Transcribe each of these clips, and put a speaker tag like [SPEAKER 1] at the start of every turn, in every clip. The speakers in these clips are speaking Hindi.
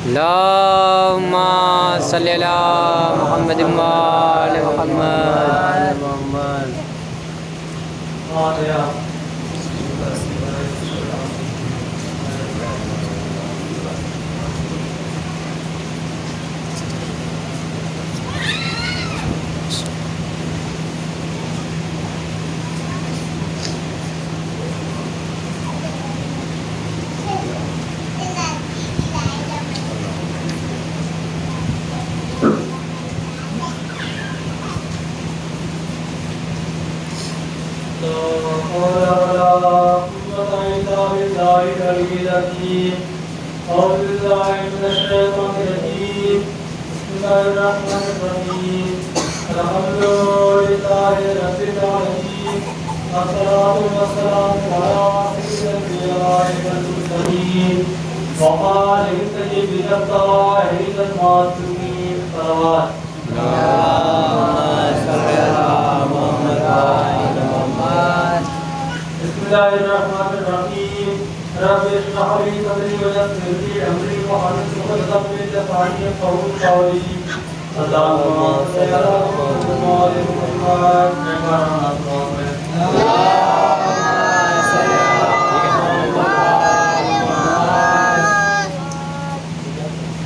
[SPEAKER 1] अल्लाहुम्मा सल्ली अला मुहम्मद व आले मुहम्मद।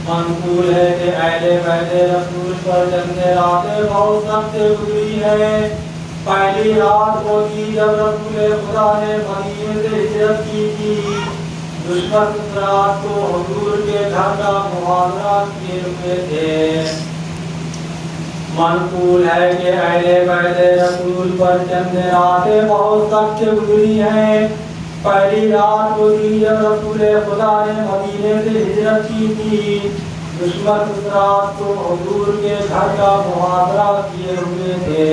[SPEAKER 2] अनुकूल है कि अहले बैते रसूल पर चंदे रातें बहुत सबसे गुजरी है। पहली रात वो थी जब रसूल खुदा ने मदीने से हिजरत की थी। दुश्मन उस रात को हुजूर के घर का मुहावरा किए हुए थे। मनकूल है कि अहले बैते रसूल पर चंदे रातें बहुत सबसे गुजरी है। पहली रात वो थी जब रसूल खुदा ने मदीने से हिजरत की थी। दुश्मन उस रात को हुजूर के घर का मुहावरा किए हुए थे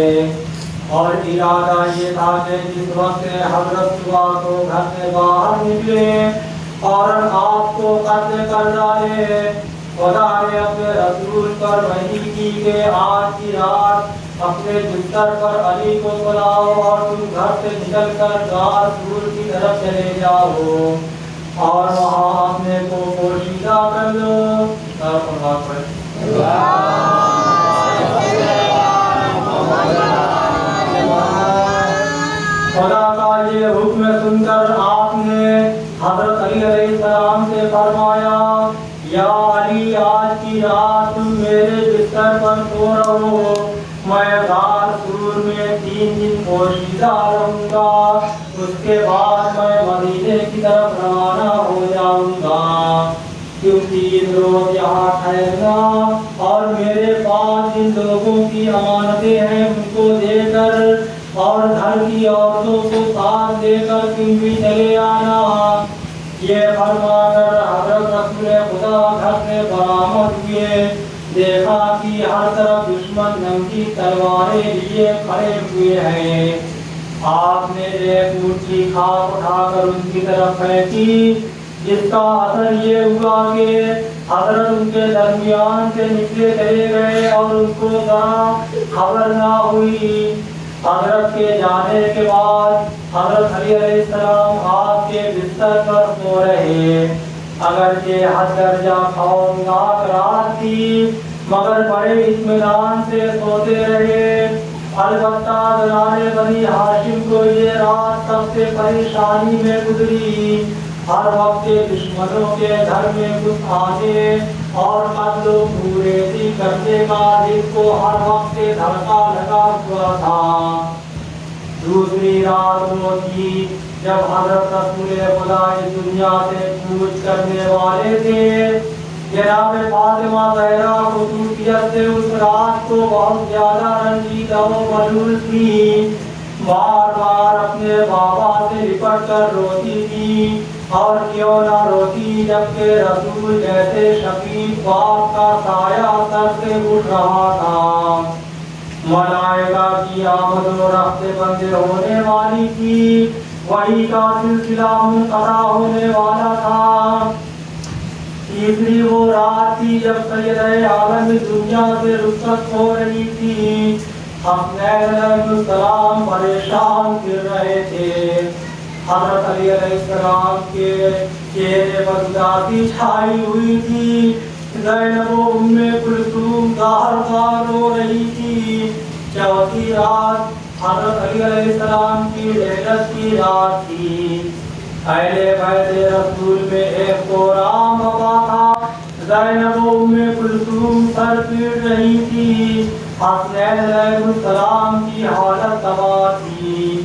[SPEAKER 2] और इरादा ये था कि जिस वक्त हजरत सुबह को घर से बाहर निकले और आपको कत्ल कर डाले, खुदा ने अपने रसूल पर वही की कि आज की रात अपने बिस्तर पर अली को बुलाओ और तुम घर से निकलकर गार दूर की तरफ चले जाओ और वहाँ अपने को पोशीदा कर लो। खुदा का ये हुक्म सुनकर आपने हजरत अली अलैहिस्सलाम से फरमाया, या अली आज की रात तुम मेरे बिस्तर पर सो रहो, मैं गार सूर में 3 दिन पोशीदा रहूंगा, उसके बाद मैं मदीने की तरफ रवाना हो जाऊंगा। तुम 3 रोज यहाँ ठहरना और मेरे पास जिन लोगों की अमानतें हैं उनको देकर और घर की औरतों को साथ देकर तुम भी चले आना। ये फरमाकर हजरत रसूल खुदा घर से बरामद हुए। देखा कि हर तरफ दुश्मन नंगी तलवारें लिए खड़े हुए हैं। आपने एक ऊंची खाक उठाकर उनकी तरफ फेंकी, जिसका असर ये हुआ कि हजरत उनके दरमियान से निकले चले गए और उनको जरा खबर ना हुई। हजरत के जाने के बाद हजरत अली अलैहिस्सलाम आपके बिस्तर पर सो रहे। अगर के हद दर्जा खौफनाक रात थी, मगर बड़े इत्मीनान से सोते रहे। अलबत्ता जनाने बनी हाशिम को ये रात सबसे परेशानी में गुजरी। हर वक्त दुश्मनों के घर में घुस आने और कत्लो पूरेती करने का दिल को हर वक्त धड़का लगा हुआ था। दूसरी रात वो थी जब हजरत रसूल खुदा इस दुनिया से कूच करने वाले थे। जनाब फातिमा ज़हरा खुसूसियत से उस रात को बहुत ज्यादा रंजीदा व मलूल थी। बार बार अपने बाबा से लिपट कर रोती थी, और क्यों ना रोती जबकि रसूल जैसे शकील बाप का साया सर से उठ रहा था। मलाइका की आमद व रफ्ते बंदे होने वाली थी, वही का सिलसिला मुनक़ता होने वाला था। तीसरी वो रात थी जब सैयद आलम दुनिया से रुखसत हो रही थी। हसनैन अलैहिस्सलाम परेशान फिर रहे थे। हज़रत अली अलैहिस्सलाम के चेहरे पर उदासी छाई हुई थी। ज़ैनब उम्मे कुलसूम गाहर गाहर रो रही थी। चौथी रात हज़रत अली अलैहिस्सलाम की लैलत की रात थी। अहले बैत रसूल में एक कोराम वबा था। ज़ैनब उम्मे कुलसूम सर पीट रही थी। हसनैन अलैहिस्सलाम की हालत तबाह थी।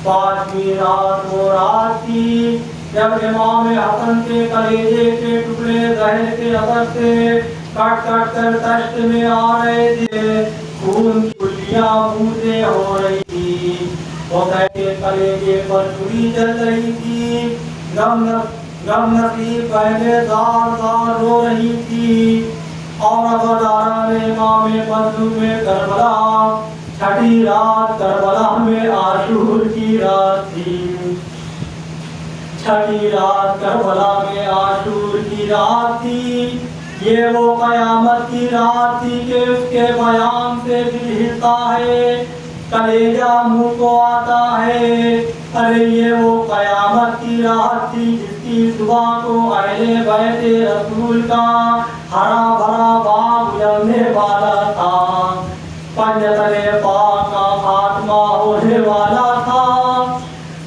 [SPEAKER 2] पांचवी रात वो रात थी जब इमाम हसन के कलेजे के टुकड़े जहर के असर से कट कट कर तश्त में आ रहे थे। खून की गुल्लियां बूंदे हो रही थी। हुसैन के कलेजे पर छुरी चल रही थी। गम नसीब पहले दार दार रो रही थी। और अबदारा ने इमाम मज़लूम करबला छठी रात करबला में आशूर की रात थी। छठी रात करबला में आशूर की रात थी। ये वो कयामत की रात थी कि उसके बयान से दिल हिलता है, कलेजा मुंह को आता है। अरे ये वो कयामत की रात थी जिसकी सुबह को अहले बैत रसूल का हरा भरा बाग उजड़ने वाला था। पंजतने पाक का खात्मा होने वाला था।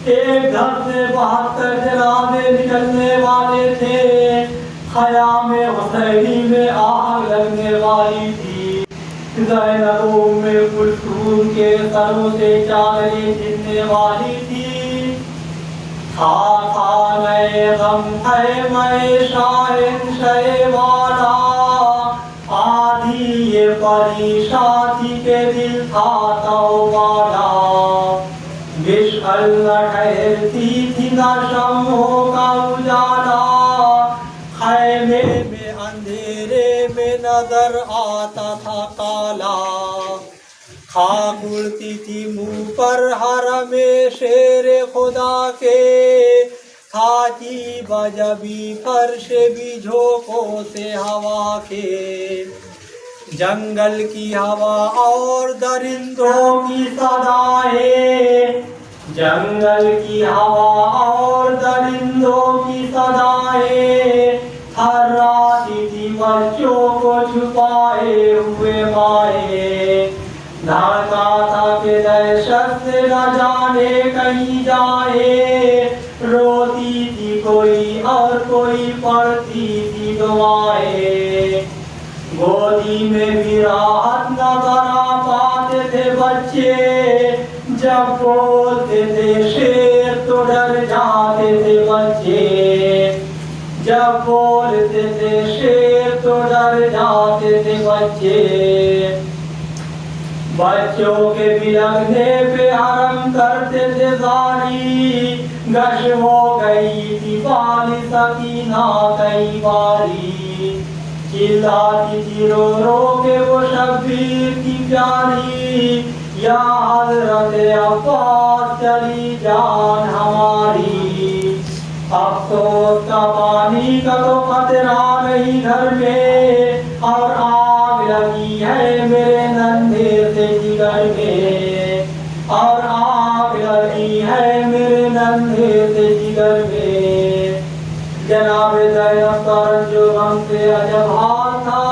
[SPEAKER 2] एक घर से 72 जनाजे निकलने वाले थे। खयाम हुसैनी में आग लगने वाली थी। ज़ैनब उम्मे कुलसूम के सरों से चादरें छिनने वाली थी। था नए गम है मैं शाहिंशाह वाला। आधी ये परेशानी के दिल था तौबाला। बिशअल ठहरती थी न शम्हों का उजाला। खैमे में अंधेरे में नजर आता था काला। खाक उड़ती थी मुंह पर हरमे शेर खुदा के। था की बजबी फर्श भी झोंकों से हवा के। जंगल की हवा और दरिंदों की सदाएं। जंगल की हवा और दरिंदों की सदाएं हर्राती थी बच्चों को छुपाए हुए माए। धड़का था कि दहशत से न जाने कहीं जाए। रोती थी कोई और कोई पढ़ती थी दुआएं। गोदी में भी राहत न करा पाते थे बच्चे। जब बोलते थे शेर तो डर जाते थे बच्चे। जब बोलते थे शेर तो डर जाते थे बच्चे। बच्चों के बिलखने पे हरम करते थे जारी। गश हो गई थी बाली सकीना कई बारी। चिल्लाती थी रो रो के वो शब्बीर की प्यारी। या हज़रत अब्बास चली जान हमारी। अफसोस का पानी का तो खतरा नहीं घर में। और आग लगी है मेरे नन्हे से जिगर में। और आग लगी है मेरे नन्हे से जिगर में। जनाब ज़ैनब का रंजो गम से अजब हाल था।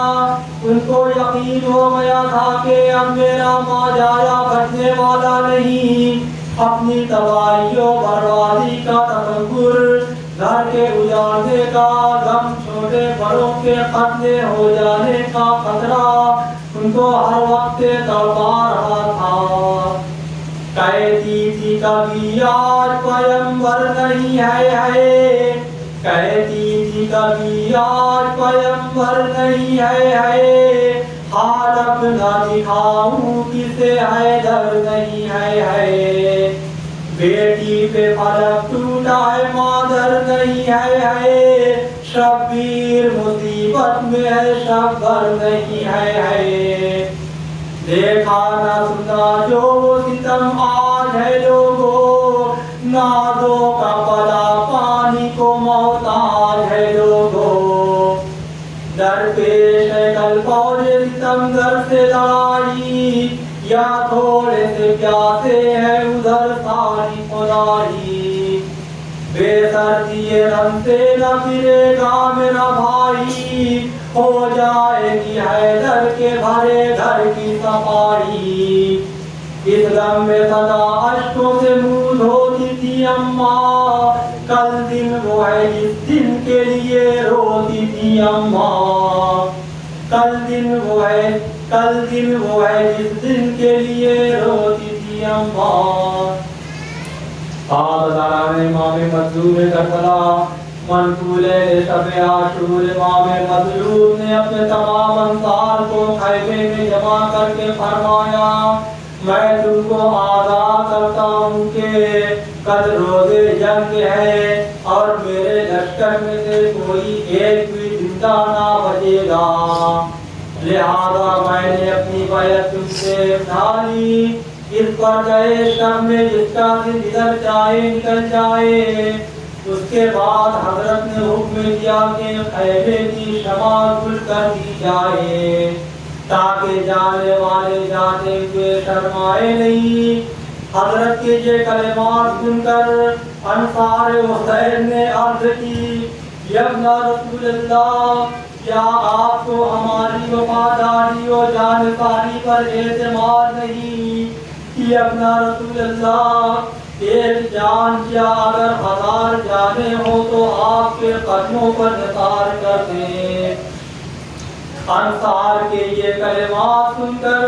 [SPEAKER 2] उनको यकीन हो गया था कि अब मेरा माजाया घटने वाला नहीं। अपनी तबाहियों बर्बादी का तसव्वुर, घर के उजाड़ने का गम, छोटे बड़ों के कत्ले हो जाने का खतरा उनको हर वक्त तड़पा रहा था। कहती थी कभी आज पैगंबर नहीं है। कहती थी कभी आज पैगंबर नहीं है। हाल अपना दिखाऊं किसे हैदर नहीं है। बेटी पे फलक टूटा है मादर नहीं है। शब्बीर मुसीबत में है शब्बर नहीं है। देखा न सुना जो वो सितम आज है लोगों। नाज़ों का पला पानी को मोहताज है लोगों। दरपेश है कल फौजे सितमगर से लड़ाई। या थोड़े से प्यासे है उधर सारी खुदाई। बेदर्दी रंग से न फिरेगा मेरा भाई, हो जाएगी हैदर के भरे घर की सफाई। इस गम में सदा अश्कों से मुंह धोती थी अम्मा, कल दिन वो है जिस दिन के लिए रोती थी अम्मा। कल दिन वो है जिस दिन के लिए रोती थी अम्मा। इमाम मजलूम करबला मनकूले शब आशूर इमाम मजलूम ने अपने तमाम अंसार को खैमे में जमा करके फरमाया, मैं तुमको आगाह करता हूँ कि कल रोज़े जंग है और मेरे लश्कर में से कोई एक भी जिंदा ना बचेगा, लिहाजा मैंने अपनी बैत तुमसे ढाली। इस पर गए शब में जिसका दिल जिधर चाहे निकल जाए। उसके बाद हजरत ने हुक्म दिया कि खैमे की शमा गुल कर दी जाए, ताकि जाने वाले जाते हुए शर्माए नहीं। हजरत के ये कलेमात सुनकर अंसार हुसैन ने अर्ज की, या रसूलल्लाह, क्या आपको हमारी वफादारी और जानकारी पर एतमाद नहीं कि अपना रसूलल्लाह, एक जान या अगर 1000 जाने हो तो आपके कदमों पर निसार कर दें। अंसार के ये कलेमात सुनकर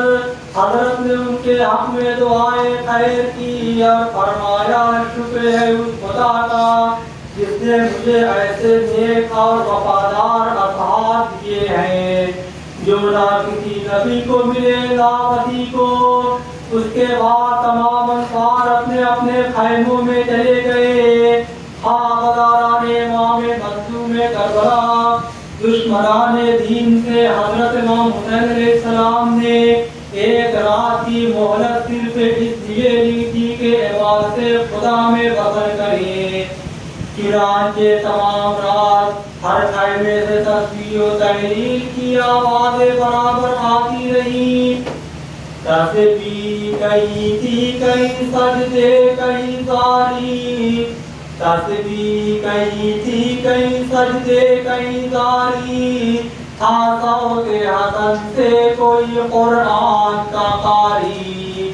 [SPEAKER 2] हजरत ने उनके हक में दुआएं खैर की और फरमाया, शुक्र है उस खुदा का जिसने मुझे ऐसे नेक और वफादार असहाब दिए हैं जो ना किसी नबी को मिले ना वली को। उसके बाद तमाम अंसार अपने अपने खैमों में चले गए। इमाम मजलूम करबला दुश्मनाने दीन से हजरत इमाम हुसैन अलैहिस्सलाम ने एक रात की मोहलत सिर्फ इसलिए ली थी कि इबादत खुदा में बसर करें। चुनांचे तमाम रात हर खैमे से तस्बीह और तहलील की आवाज़ें बराबर आती रही। तस्बीह कहीं थी कहीं सजदे कहीं जारी, तस्बीह कहीं थी कहीं सजदे कहीं जारी, था सौते हसन से कोई कुरान का कारी,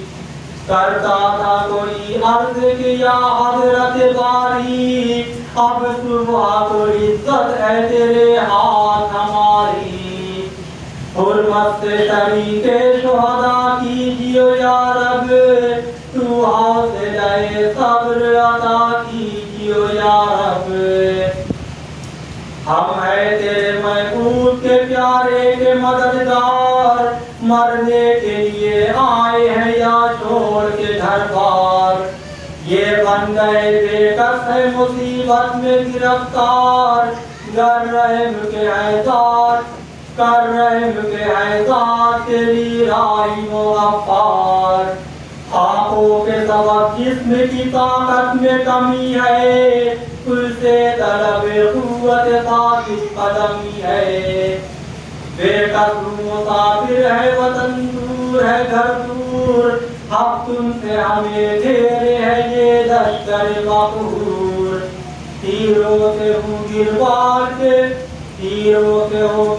[SPEAKER 2] करता था कोई अर्ज किया हजरत बारी, अब सुबह को इज्जत है तेरे हाथ हमारी। हुर्मत से शरीके शुहदा कीजियो या रब, तू हौसले सब्र अता कीजियो या रब। हम है तेरे महबूब के प्यारे के मददगार, मरने के लिए आए हैं या छोड़ के घर बार। ये बन गए बेकस है मुसीबत में गिरफ्तार, कर रहे हैं तेरी राही मुगफ्फार। आंखों के सबब जिस्म की ताकत में कमी है, उससे तलबे कुव्वत साबित कदमी है। बेकस मुसाफिर है वतन दूर है घर दूर, अब तुमसे हमें घेरे है ये लश्कर मकहूर। तीरों से हो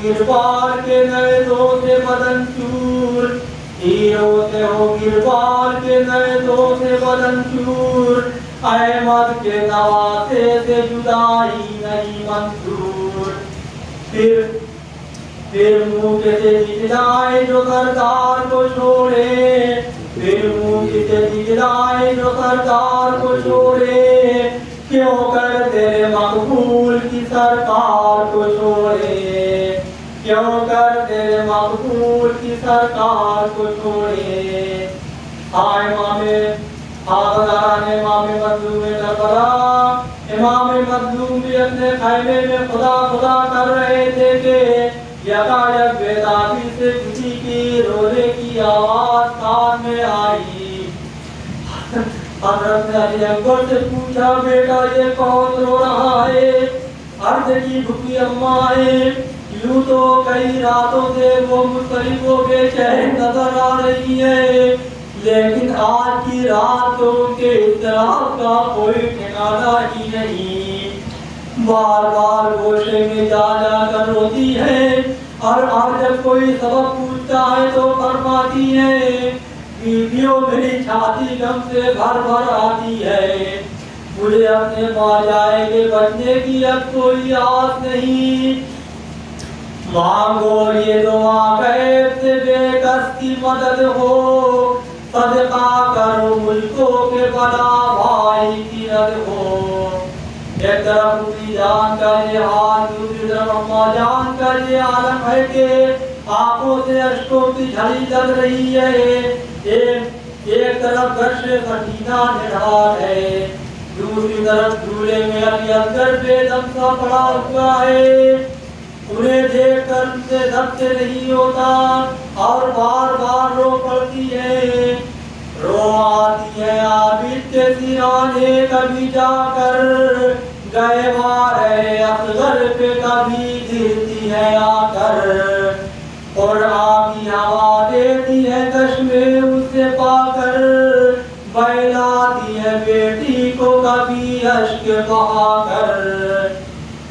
[SPEAKER 2] गिरबार के नैज़ों से बदन चूर, तीरों से हो गिरबार के नैज़ों से बदन चूर। अहमद के नवासे से जुदाई नहीं मंजूर। फिर मुँह से दिखलाए जो सरदार को छोड़े, फिर मुँह से दिखलाए जो सरदार को छोड़े, क्यों कर तेरे मकबूल की सरकार को छोड़े, क्यों कर तेरे मकबूल की सरकार को छोड़े। इमाम मजलूम करबला, इमाम मजलूम भी अपने खैमे में खुदा खुदा कर रहे थे कि यकायक बेताबी से किसी की रोने की आवाज कान में आई। हजरत ने अली अकबर से पूछा, बेटा ये कौन रो रहा है? अर्ज की भूखी अम्मा है। यूं तो कई रातों से वो मुस्तरिब बेचैन नजर आ रही है, लेकिन आज की रात तो उनके इस्तराब का कोई ठिकाना ही नहीं। बार बार गोशे में जा जाकर रोती है और जब कोई सबक पूछता है तो फरमाती है, बीवियों मेरी छाती गम से भर भर आती है, मुझे अपने माँ जाए के बचने की अब कोई आस नहीं। मांगो ये दुआ गैब से बेकस की मदद हो, सदका करो मुझको के बड़ा भाई की रद हो। एक तरफ उसी जान का ये हाल, दूसरी तरफ अम्मा जान का ये आलम है कि आंखों से अश्कों की झड़ी लग रही है। एक तरफ घर से कटीना निढाल है, दूसरी तरफ झूले में अली असगर बेदम सा पड़ा हुआ है। उन्हें देखकर उनसे धक्के नहीं होता और बार बार रो पड़ती है। रो आती है आबिद के सिराने, कभी जाकर गए बार असगर पे, कभी गिरती है आकर और आगी हवा देती है कश में उसे पाकर, बहलाती है बेटी को कभी अश्क बहाकर।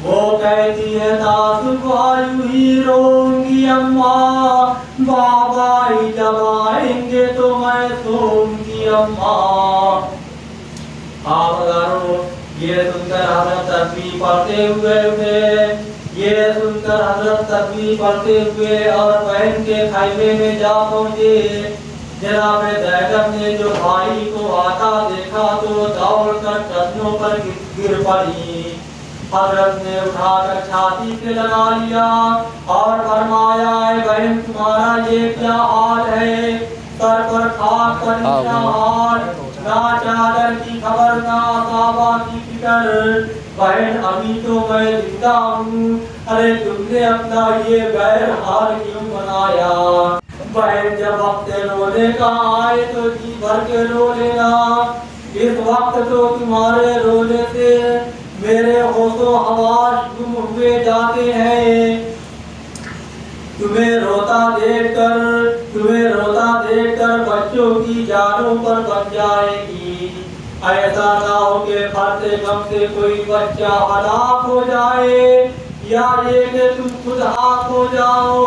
[SPEAKER 2] वो कहती है सुबह यूं ही रोऊंगी अम्मा, बाबा ही जब आएंगे तो मैं सोऊंगी अम्मा। आप ये सुनकर हजरत तस्बीह पढ़ते हुए और बहन के खाइबे में जा पहुंचे। जनाब ज़ैनब ने जो भाई को आता देखा तो दौड़कर कदमों पर गिर पड़ी। हजरत ने उठाकर छाती से लगा लिया और फरमाया, बहन तुम्हारा ये क्या हाल है, सर पर खाक पर हाल, ना चादर की खबर ना साबा की फिक्र। बहन अभी तो मैं जिंदा हूँ, अरे तुमने अपना ये गैर हाल क्यों बनाया। बहन जब वक्त रोने का आए तो जी भर के रो लेना, इस वक्त तो तुम्हारे रोने से मेरे होशो हवास गुम हुए जाते हैं। तुम्हें रोता देखकर बच्चों की जानों पर बच जाएगी। ऐसा ना हो कि फरते गम से कोई बच्चा हलाक हो जाए या ये कि तुम खुद हाथ हो जाओ।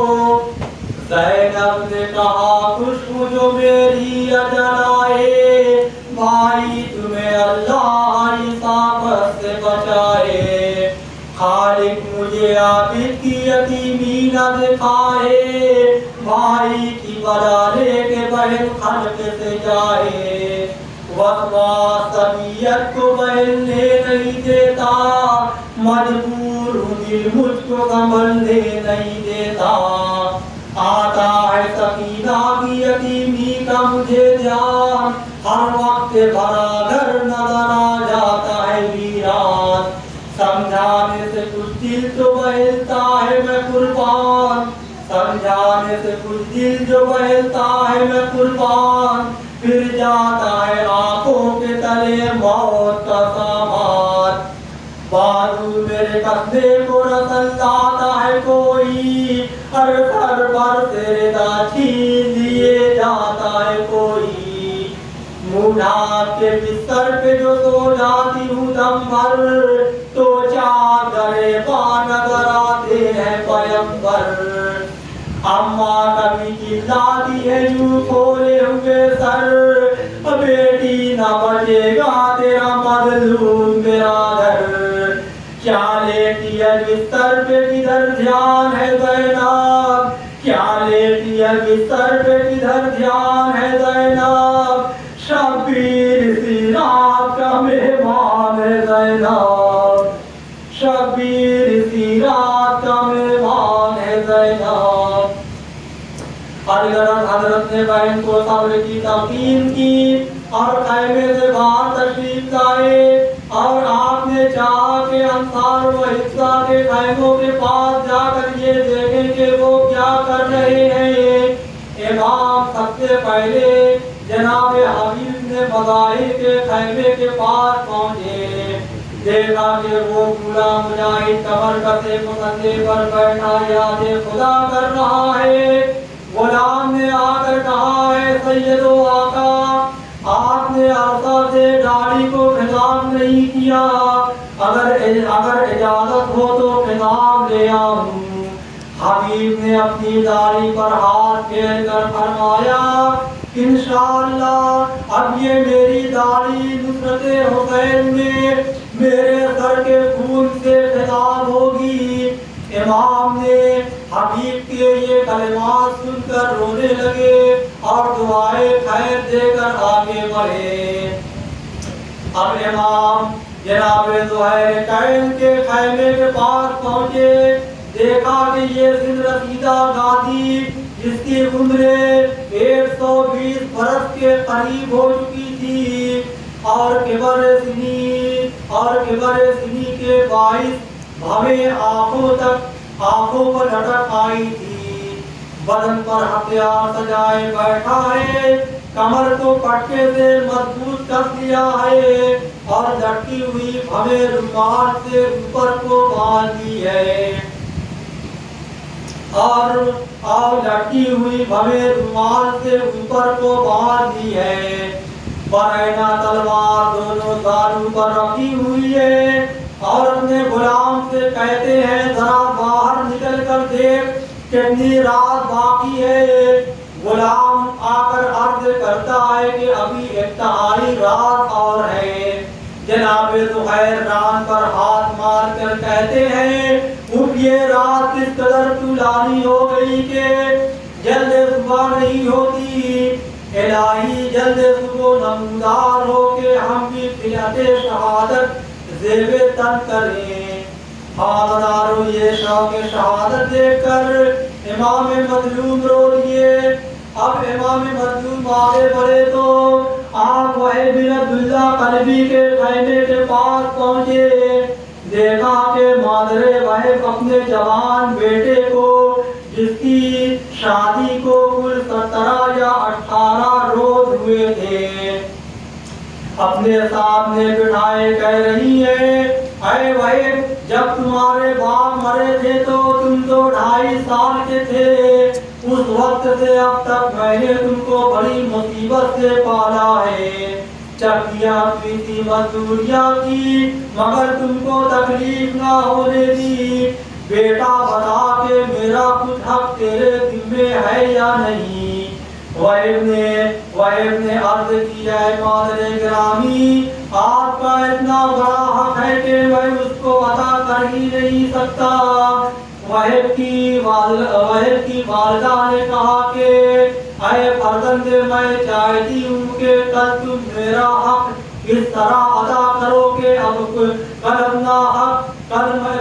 [SPEAKER 2] ज़ैनब ने कहा, खुशबू जो मेरी अजलाए, भाई तुम्हें अल्लाह इसाफत से बचाए। खालिक मुझे आबिद की यतीमी न दिखाए, भाई की बला लेके बहन खल्क से जाए। वसवास तबीयत को बहलने नहीं देता, मजबूर हूँ दिल मुझको संभलने नहीं देता। आता है सकीना की यतीमी का मुझे ध्यान, हर वक्त भरा घर नजर आ जाता है वीरान। समझाने से कुछ दिल तो बहलता है मैं कुर्बान, समझाने से कुछ दिल जो बहलता है मैं कुर्बान। फिर जाता है आंखों के तले मौत का सामान। बाजू मेरे कंधे को रसल लाता है कोई, हर सर पर तेरे छीन लिए जाता है कोई। मुँह ढाक के बिस्तर पे जो सो जाती हूँ दम भर, तो चादरे पान नजर आते हैं पयंबर। अम्मा कभी चिल्लाती है यूं खोले हुए सर, बेटी ना बचेगा तेरा मजलूम मेरा घर। क्या लेटी है बिस्तर पे किधर ध्यान है ज़ैनब, क्या लेटी है बिस्तर पे किधर ध्यान है ज़ैनब। शब्बीर सी रात का मेहमान है ज़ैनब, शब्बीर सी रात का मेहमान है ज़ैनब। हजरत ने बहन को सब्र की तलकीन की और खैमे से बाहर तशरीफ लाए और आपने चाहा कि अंसार व हिस्सा के खैमों के पास जाकर ये देखें कि वो क्या कर रहे हैं। इमाम सबसे पहले जनाब हबीब ने मज़ाहिर के खैमे के पास पहुँचे। देखा कि वो पूरा मुजाहिद कमर कसे मुसल्ले पर बैठा याद खुदा कर रहा है। गुलाम ने आकर कहा, है सैयदो आका, आपने अरसा से दाढ़ी को खिताब नहीं किया, अगर इजाजत हो तो खिताब ले आऊं। हबीब ने अपनी दाढ़ी पर हाथ फेर कर फरमाया, इंशाअल्लाह अब ये मेरी दाढ़ी नुसरत हुसैन में मेरे सर के खून से खिताब होगी। इमाम ने हबीब के ये कलिमात सुनकर रोने लगे और दुआए खैर देकर आगे बढ़े। अब इमाम जनाब ज़ुहैर कैन के खैमे के पास पहुंचे, देखा कि ये रसीदा गादी जिसकी उम्र 120 बरस के करीब हो चुकी थी और किबर सिनी के बाइस भवे आंखों पर लटक आई थी। बदन पर हथियार सजाए बैठा है, कमर को पटके से मजबूत कर दिया है और लटकी हुई भवे रुमाल से ऊपर को बांध दी है और लटकी हुई भवे रुमाल से ऊपर को बांध दी है। बरैना तलवार दोनों दारू पर रखी हुई है और अपने गुलाम से कहते हैं, जरा बाहर निकल कर देख कितनी रात बाकी है। गुलाम आकर अर्ज करता है कि अभी इफ्तारी रात और है। जनाब ज़ुहैर रान पर हाथ मार कर कहते हैं, उफ ये रात किस कदर तुलानी हो गई कि जल्द सुबह नहीं होती। इलाही जल्द सुबह नमदार हो के हम भी खिलाते शहादत ज़ेबे तन करें। हाज़िरानो ये शौक़ शहादत देखकर इमाम मज़लूम रो दिए। अब इमाम मज़लूम आगे बढ़े तो आप वहीद बिन अब्दुल्लाह कल्बी के खैमे के पास पहुंचे। देखा कि मादरे वहीद अपने जवान बेटे को, जिसकी शादी को कुल 17 या 18 रोज हुए थे, अपने सामने बिठाए कह रही है, अरे वहीद जब तुम्हारे बाप मरे थे तो तुम तो 2.5 साल के थे। उस वक्त से अब तक मैंने तुमको बड़ी मुसीबत से पाला है। चक्कियाँ की थी, मजदूरियाँ की, मगर तुमको तकलीफ ना होने दी। बेटा बता के मेरा कुछ हक तेरे जिम्मे है या नहीं। वहीद ने अर्ज किया, मादरे गिरामी, आपका इतना बड़ा हक है कि मैं उसको अदा कर ही नहीं सकता। वहीद की वालिदा ने कहा कि अरे फर्जंद, मैं चाहती हूँ कि कल तुम मेरा हक इस तरह अदा करो कि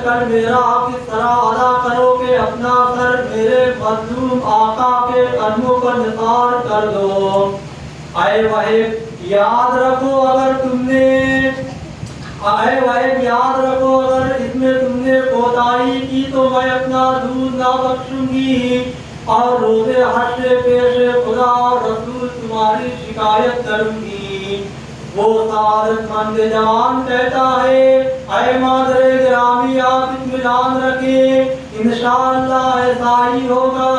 [SPEAKER 2] कल मेरा हक इस तरह अदा करो कि अपना सर मेरे मजलूम आका के कदमों पर निसार कर दो। अरे वहीद याद रखो अगर इसमें तुमने कोताही की तो मैं अपना दूध ना बख्शूंगी और रोज़े हश्र पेश खुदा और रसूल तुम्हारी शिकायत करूंगी। वो सादतमंद जवान कहता है, ऐ मादरे गिरामी आप इत्मीनान रखें, इंशाअल्लाह ऐसा ही होगा।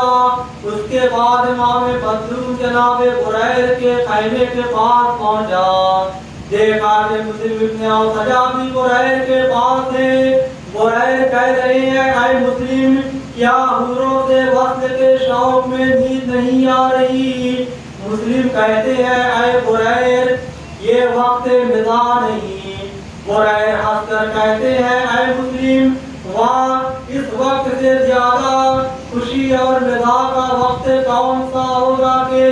[SPEAKER 2] उसके बाद इमाम मज़लूम जनाब बुरैर के खैमे के पास पहुंचा। देखा कि मुस्लिम इब्न औसजा भी बुरैर के पास है। बुरैर कह रहे हैं, ऐ मुस्लिम, क्या हूरों से वस्ल के शौक में नींद नहीं आ रही? मुस्लिम कहते हैं, ऐ बुरैर, ये वक्त मिज़ा नहीं। बुरैर हंसकर कहते हैं, ऐ मुस्लिम, वाह, इस वक्त से ज्यादा खुशी और मिज़ा का वक्त कौन सा होगा कि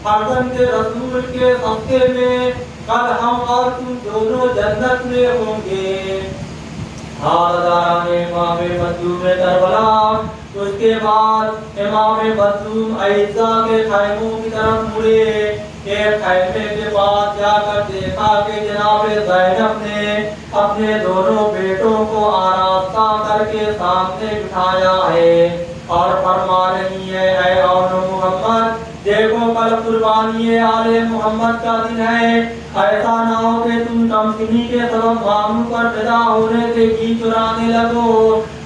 [SPEAKER 2] फर्जंद रसूल के सब्क़े में कल हम और तुम दोनों जन्नत में होंगे। इमाम मज़लूम करबला। उसके बाद इमाम मज़लूम ऐसा के खैमों की तरफ मुड़े। एक खैमे के पास जाकर देखा कि जनाब ज़ैनब ने अपने दोनों बेटों को आरास्ता करके सामने बिठाया है और फरमा रही है, ऐ औनो मोहम्मद, देखो कल कुर्बानी आले मोहम्मद का दिन है। ऐसा ना हो कि तुम कमसिनी के सबब मामू पर पैदा होने से घी चुराने लगो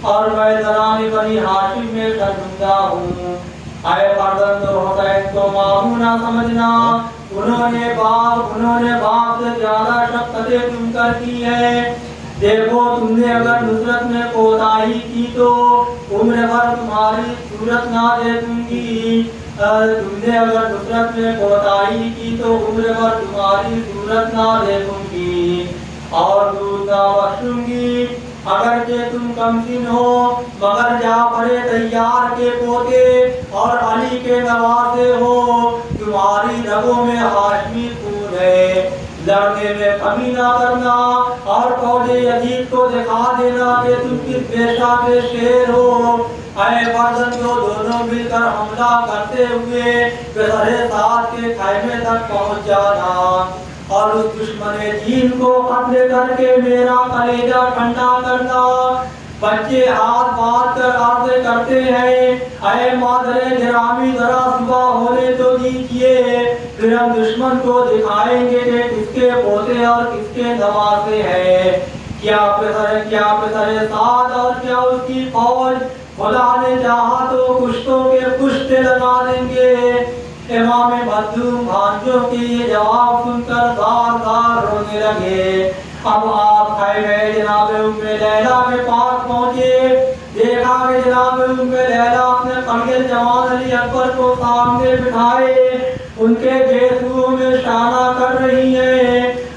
[SPEAKER 2] और मैं ज़राने बनी हाशिम में शर्मिंदा हूँ। आए फर्जंद हुसैन को मामू ना समझना, उन्होंने बाप से ज्यादा शफ़क़त तुम कर की है। देखो तुमने अगर नुसरत में कोताही की तो उम्र भर तुम्हारी सूरत ना देखूंगी। तुमने अगर नुसरत में कोताही की तो उम्र भर तुम्हारी सूरत ना देखूंगी और दूध ना बख्शूंगी। अगर के तुम कमसिन हो मगर जाफर तैयार के पोते और अली के नवासे हो, तुम्हारी रगों में हाशमी खून है। लड़ने में कमी ना करना और फौजे यजीद को दिखा देना कि तुम किस पेशा के शेर हो। आए फर्जंदो दोनों मिलकर हमला करते हुए बेसरे साथ के खैमे तक पहुंच जाना और उस दुश्मने दीन को कत्ल करके मेरा कलेजा ठंडा करना। बच्चे हाथ बांध कर अर्ज़ करते हैं, अरे मादरे गिरामी जरा सुबह होने तो दीजिए, फिर हम दुश्मन को दिखाएंगे कि किसके पोते और किसके नवासे हैं। क्या पिसरे साथ और क्या उसकी फौज, खुदा ने चाहा तो कुश्तों के कुश्ते लगा देंगे। इमाम मखदूम भांजों के ये जवाब सुनकर दार रोने लगे। अब आप खैमे जनाब उम्मे लैला के पास पहुंचे। देखा कि जनाब उम्मे लैला अपने कड़गे जवान अली अकबर को सामने बिठाए उनके बेसुओं में शाना कर रही है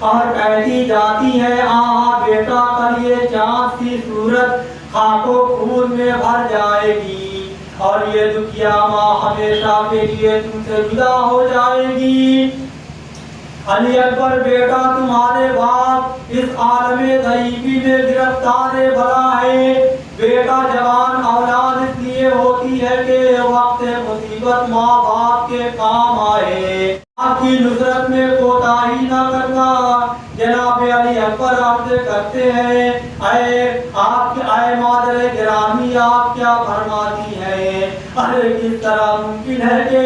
[SPEAKER 2] और कहती जाती है, आहा बेटा कल ये चाँद सी सूरत खाको खून में भर जाएगी और ये दुखिया माँ हमेशा के लिए तुमसे जुदा हो जाएगी। अली अकबर बेटा तुम्हारे बाप इस आलमे ज़ईफ़ी में गिरफ्तार बला है। बेटा जवान औलाद इसलिए होती है कि वक्त मुसीबत माँ बाप के काम आए। आपकी नुसरत में कोताही ना करना। जनाब अली अकबर आपसे करते हैं, आए मादरे गिरामी आप क्या फरमाती हैं? अरे किस तरह मुमकिन है कि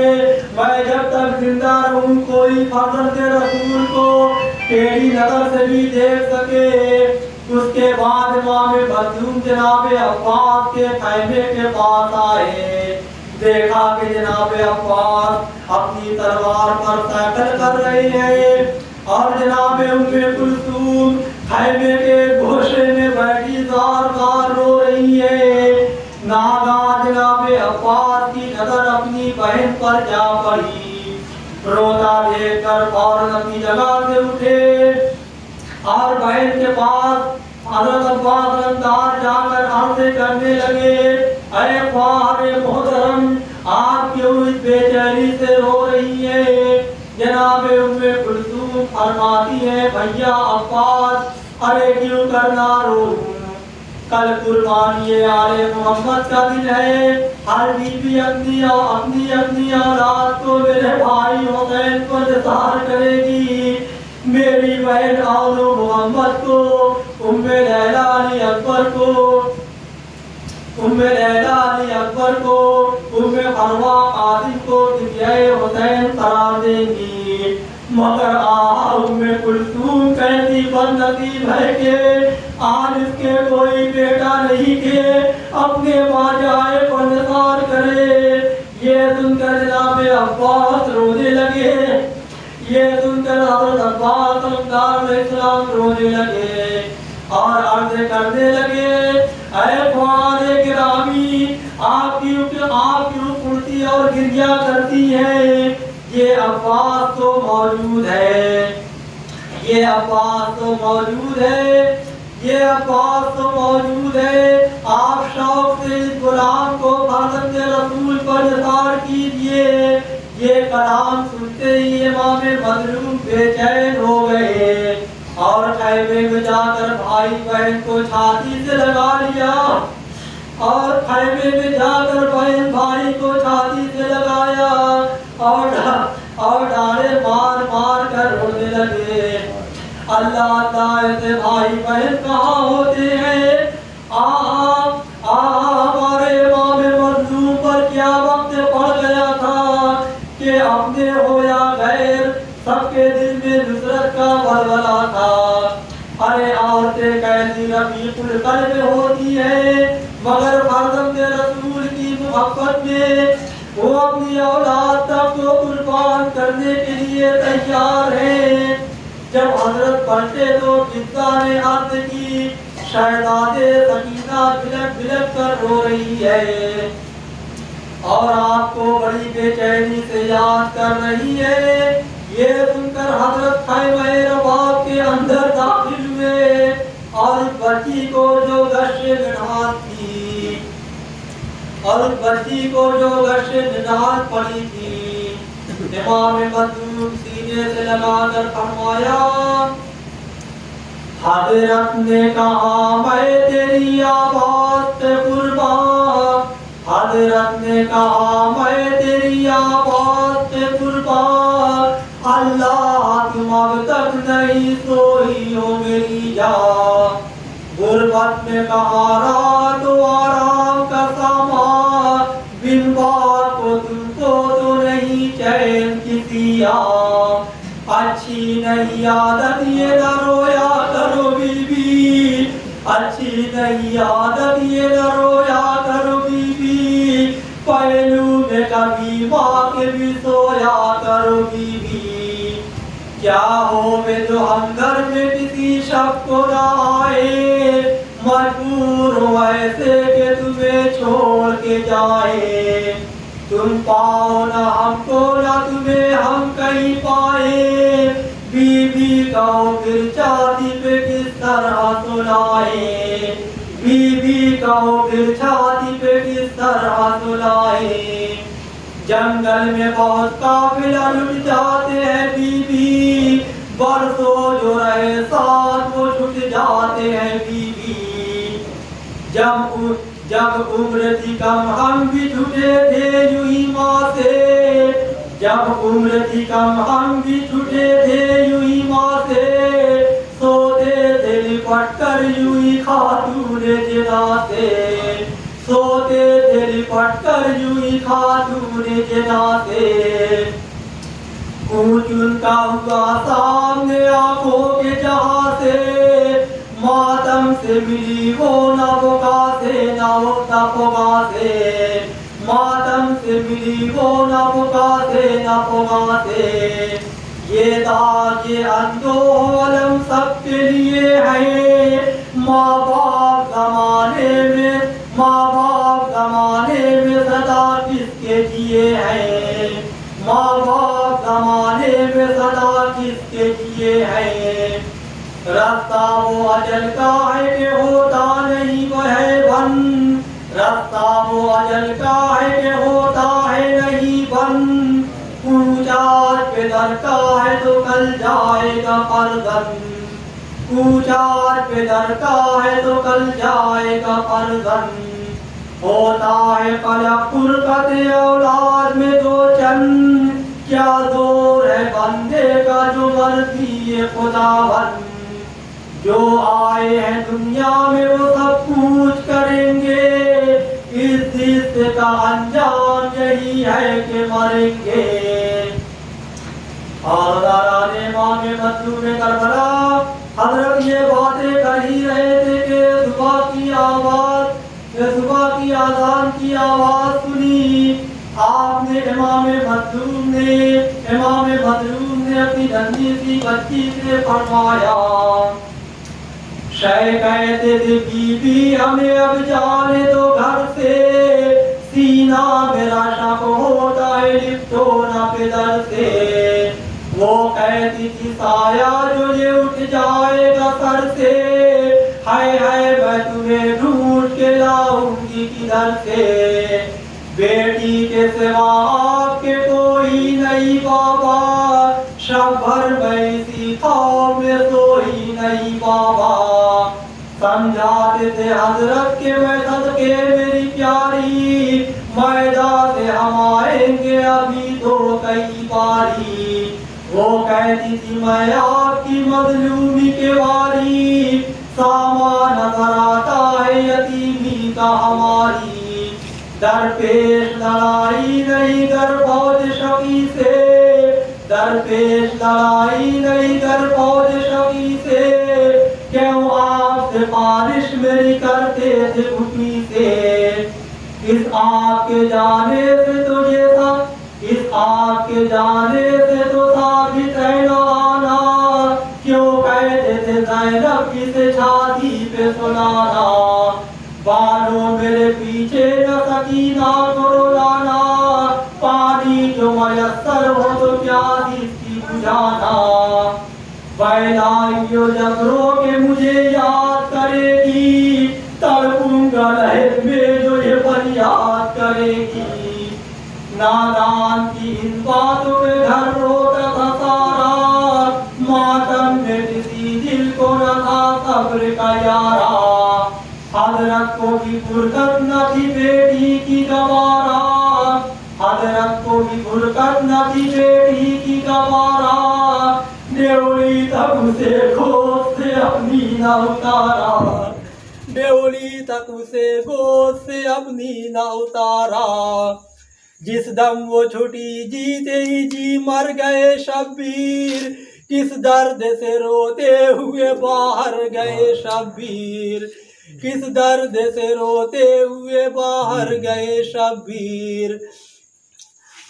[SPEAKER 2] मैं जब तक जिंदा रहूं कोई फर्जंद रसूल को टेढ़ी नजर से भी देख सके। उसके बाद इमाम मखदूम जनाब अब्बास के खैमे के पास आए। देखा कि जनाब अब्बास अपनी तलवार पर सैकल कर रहे हैं और जनाब उम्मे कुलसूम खैमे के गोशे में बैठी ज़ार रो रही है। नागा जनाब अब्बास की नजर अपनी बहन पर जा पड़ी। रोता देखकर फौरन अपनी जगह से उठे और बहन के पास हज़रत अब्बास रमदार जाकर अर्ज़ करने लगे, अरे ख्वारे मोहतरम आप क्यों इस बेचैनी से रो रही है? जनाब उम्मे कुलसूम फरमाती है, भैया अब्बास अरे क्यों करना रो, कल कुर्बानी आले मोहम्मद का दिन है। हर बीबी अपनी औलाद को मेरे भाई हुसैन को निसार करेगी। मेरी बहन आलू मोहम्मद को उम्मे लैला अली अकबर को उम्मे फरवा कासिम को दिव्याए हुसैन करार देंगी। मगर उम्मे कुलसूम कैसी बदनसीब है कि आज इसके कोई बेटा नहीं के अपने माजाए को निसार करे। ये सुनकर जनाब अब्बास रोने लगे। ये सुनकर हज़रत अब्बास अलैहिस्सलाम रोने लगे और अर्ज़ करने लगे, अरे ख्वारे गिरामी आप क्यों फुर्ती और गिरिया करती है? ये अब्बास तो मौजूद है, ये अब्बास तो मौजूद है। आप शौक से इस गुलाम को फर्जंद रसूल पर निसार कीजिए। ये कलाम सुनते ही इमाम मजलूम बेचैन हो गए और खैमे में जाकर भाई बहन को छाती से लगा लिया और खैमे में जाकर बहन भाई को छाती से लगाया और डाले मार कर रोने लगे। अल्लाह अल्लाह ऐसे भाई बहन कहाँ होते हैं? हमारे इमाम मजलूम पर क्या वक्त पड़ गया था कि अपने हो या गैर सबके दिल में नुसरत का बलबला था। अरे औरतें कैसी रफीकुल कल्ब होती है, मगर फर्जंद रसूल की मोहब्बत में वो अपनी औलाद तक को कुर्बान करने के लिए तैयार है। जब हजरत पलटे तो जिद्दा ने अर्ज की, शहजादे सकीना बिलक बिलक कर रो रही है और आपको बड़ी बेचैनी से याद कर रही है। ये सुनकर हजरत खैमे रबाब के अंदर दाखिल हुए और उस बच्ची को जो गश्त निहाल थी और उस बच्ची को जो गश्त निहाल पड़ी थी, इमाम मखदूम सीने से लगाकर फरमाया, हजरत ने कहा मैं तेरी आवाज़ से कुर्बान, हजरत ने कहा मैं तेरी आवाज़ से कुर्बान, अल्लाह तुम अब तक नहीं सोई हो मेरी जान। गुरबत में कहा रात आराम का सामान, बिन बात को तुमको तो नहीं चैन किसी आम। अच्छी नहीं आदत ये न रोया करो बीबी, अच्छी नहीं आदत ये न रोया करो बीबी, पहलू में कभी माँ के भी सोया करो बीबी। क्या हो वे जो हम घर में किसी शक को न आए, मजबूर हो ऐसे के तुम्हें छोड़ के जाए। तुम पाओ न हमको न तुम्हें हम कहीं पाए, बीबी कहो फिर छाती पे किस तरह सुनाए, बीबी कहो फिर छाती पे किस तरह सुनाए। जंगल में बहुत काफिला लुट जाते हैं बीबी, बरसों जो रहे साथ वो छूट जाते हैं बीबी। जब उम्र थी कम हम भी छूटे थे यूं ही माँ से, जब उम्र थी कम हम भी छूटे थे यूं ही माँ से, सोते थे लिपट कर यूं ही खातून जिना से, सोते थे लिपट कर यूं ही खातून जिना से। कूच उनका हुआ सामने आंखों के जहाँ से, मातम से मिली वो न बुका से न वो न पुगा से, मातम से मिली वो न बुका से न पुगा से। ये दाग ये अंदोलन सबके लिए है, माँ बाप जमाने में, माँ बाप जमाने में सदा किसके जिए हैं, माँ बाप जमाने में सदा किसके जिए हैं। रास्ता वो अजल का है कि होता नहीं वह बन, रास्ता वो अजल का है कि होता है नहीं बन, पूछा पे दर का है तो कल जाएगा परदन, पूछा पे दर का है तो कल जाएगा परदन। होता है पलक फुरकत औलाद में दो चंद, क्या जोर है बंदे का जो मर्जी है खुदावन। जो आए हैं दुनिया में वो सब कुछ करेंगे, इस हिस्से का अंजाम यही है कि मरेंगे। और दाराने माँ में मजलूम में करबला हजरत ये बातें कर ही रहे थे कि सुबह की आवाज, सुबह की आजान की आवाज सुनी। आपने इमाम मजलूम ने अपनी नन्ही सी बच्ची से फरमाया, शय कहते थे बीबी हमें अब जाने दो घर से, सीना मेरा शक होता है लिपटो न पिदर से। वो कहती थी साया जो ये उठ जाएगा सर से, हाय हाय मैं तुम्हें ढूंढ के लाऊंगी किधर से। बेटी के सिवा आपके कोई नहीं बाबा, शब भर मैं इसी ख्वाब में सोई नहीं बाबा। समझाते थे हजरत के मैं सदके मेरी प्यारी, मैदान से हम आएंगे अभी तो कई बारी। वो कहती थी मैं आपकी मजलूमी के वारी, सामान नजर आता है यतीमी का हमारी। दरपेश लड़ाई नहीं कर फौज शकी से, दरपेश लड़ाई नहीं कर फौज शकी से, क्यों आप सिफारिश मेरी करते थे घुटनी से। इस आपके जाने से तुझे आपके जाने से तो साबित है न आना, क्यों कहते थे ज़ैनब किसे शादी पे सुनाना। बालों मेरे पीछे न सकीना को रुलाना, पानी जो मयस्सर हो तो क्या इसकी बुझाना। बैलाइयो जब रो के मुझे याद करेगी, तड़पूंगा लहर में जो ये फरियाद करेगी। नादान की इन बातों में घर रोता था सारा, मातम में किसी दिल को न था सब्र का यारा। हजरत को भी फुरकत न थी बेटी की गवारा, हजरत को भी फुरकत न थी बेटी की गवारा। न्योली तक उसे गोद से अपनी न उतारा, न्योली तक उसे गोद से अपनी न उतारा। जिस दम वो छुटी जीते ही जी मर गए शब्बीर, किस दर्द से रोते हुए बाहर गए शब्बीर, किस दर्द से रोते हुए बाहर गए शब्बीर।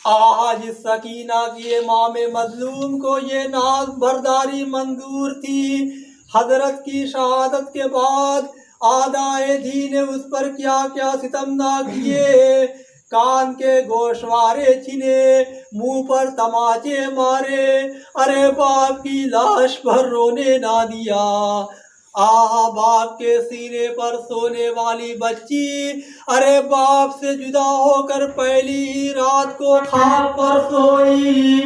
[SPEAKER 2] आज सकीना की इमाम मजलूम को ये नाज बरदारी मंजूर थी। हजरत की शहादत के बाद आदाए दी ने उस पर क्या क्या सितम ना किए। कान के गोशवारे छिने, मुंह पर तमाचे मारे, अरे बाप की लाश पर रोने ना दिया। आहा बाप के सीने पर सोने वाली बच्ची, अरे बाप से जुदा होकर पहली रात को खाक पर सोई।